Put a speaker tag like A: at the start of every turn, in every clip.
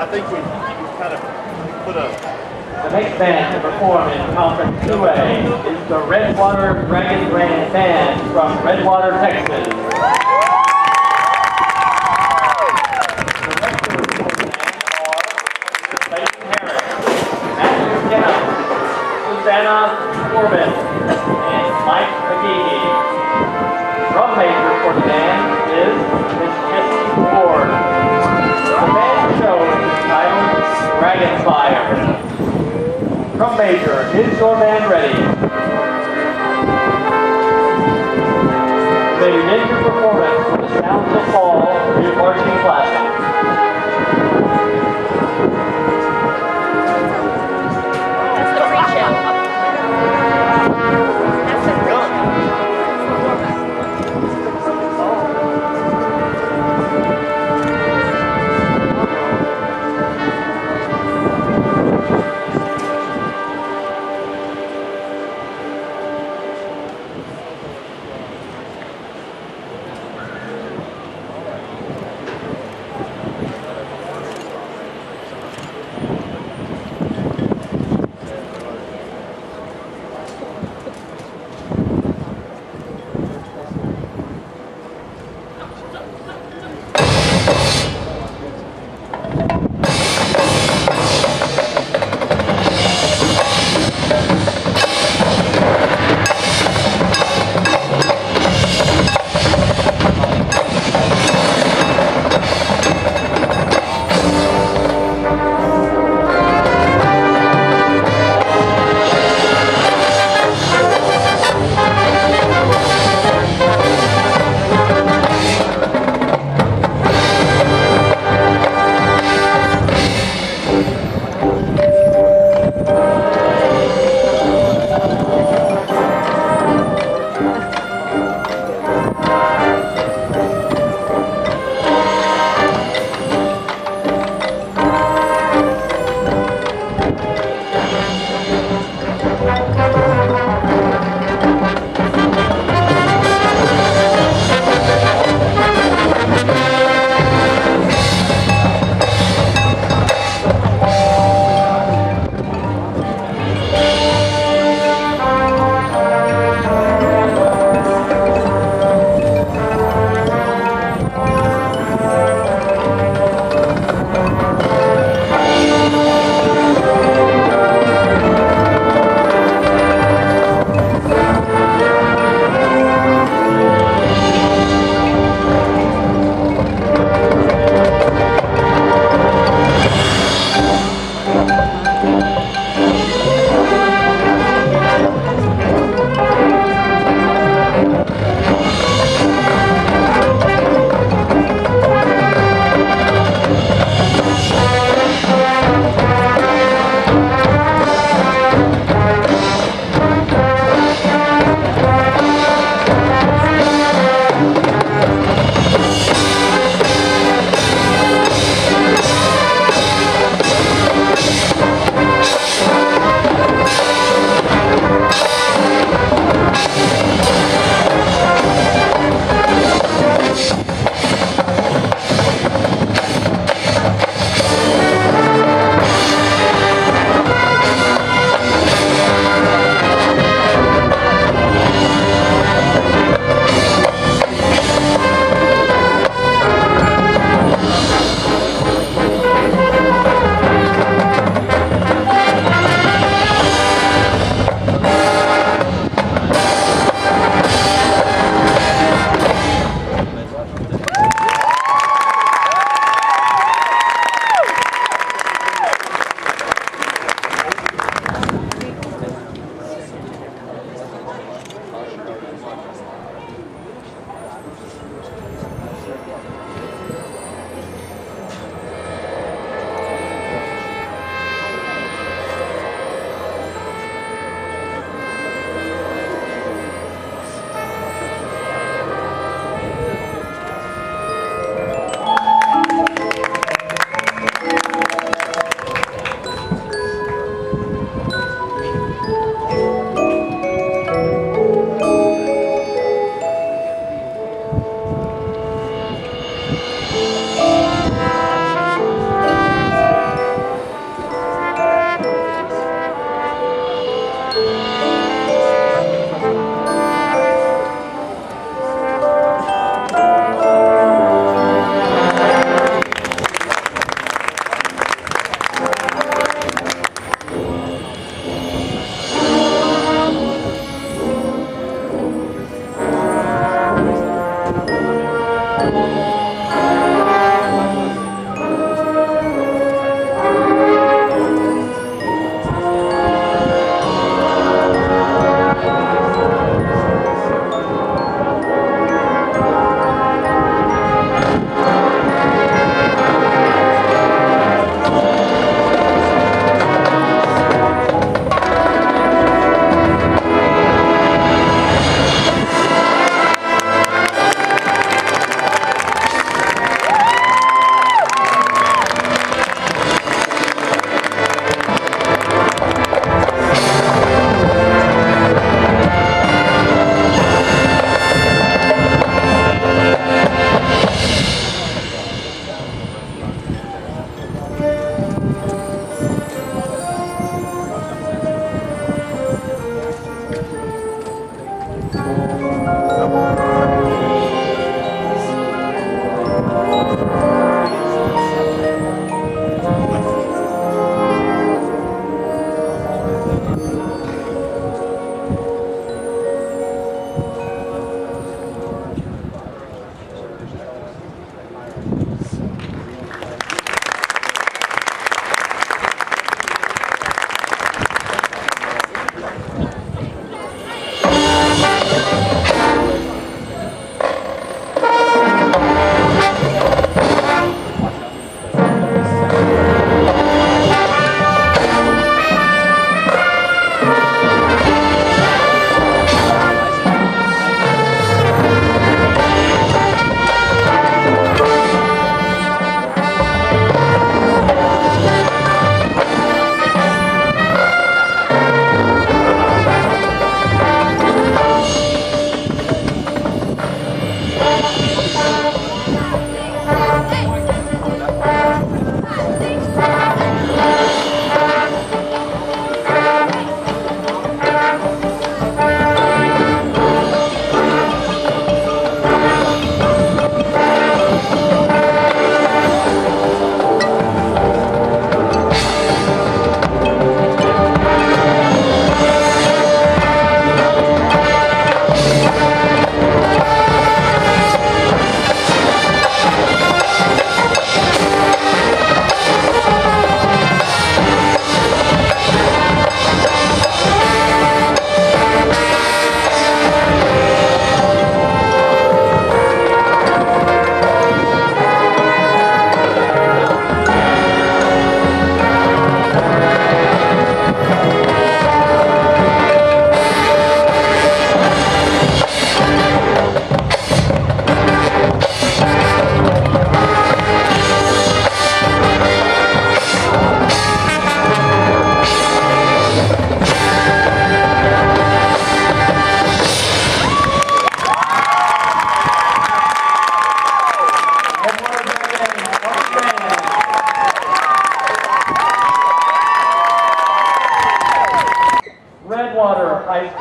A: I think we kind of put a...
B: The next band to perform in Conference 2A is the Redwater Dragon Band from Redwater, Texas. The directors for the band are Clayton Harris, Matthew Kemp, Susanna Corbin, and Mike McGee. Drum major for the band is Miss Jessie Ward. The band show is entitled Dragonfire. Drum major, is your band ready? They begin your performance with the sounds of fall new marching classic.
C: That's the pre-show. That's the pre-show.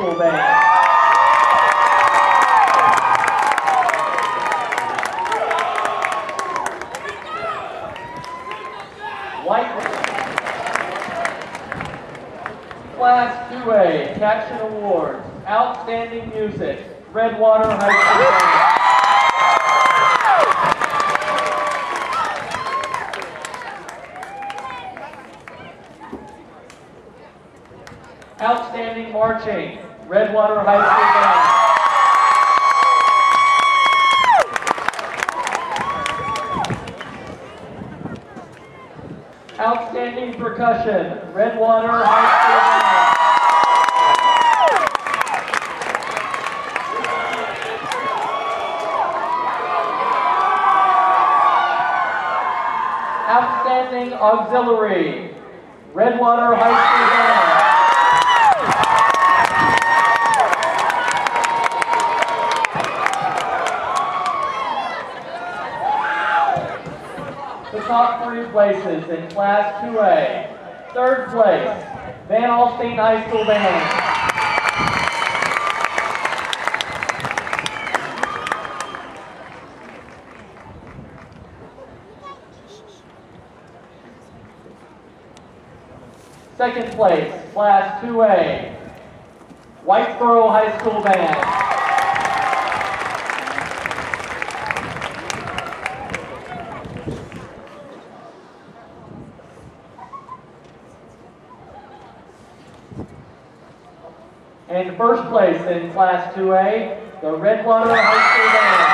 B: School Band. Class 2A, Caption Awards, Outstanding Music, Redwater High School Band. Outstanding Marching, Redwater High School Band. Outstanding Percussion, Redwater High School Band. Outstanding Auxiliary, Redwater High School Band. The top 3 places in Class 2A. Third place, Van Alstyne High School Band. Second place, Class 2A, Whitesboro High School Band. And first place in Class 2A, the Redwater High School Band.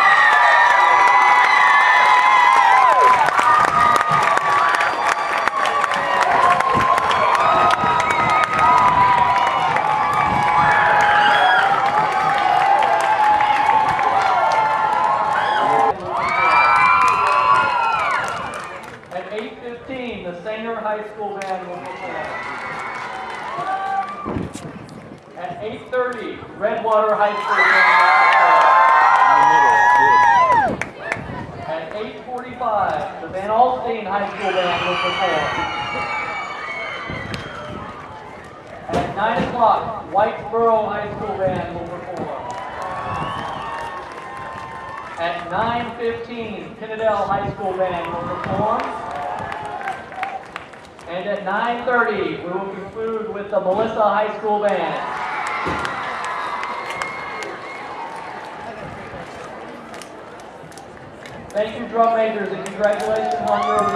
B: At 8:15, the Sanger High School Band will perform. At 8:30, Redwater High School Band. At 8:45, the Van Alstyne High School Band will perform. At 9 o'clock, Whitesboro High School Band will perform. At 9:15, Pinnedale High School Band will perform. And at 9:30, we will conclude with the Melissa High School Band. Thank you, drum majors, and congratulations on your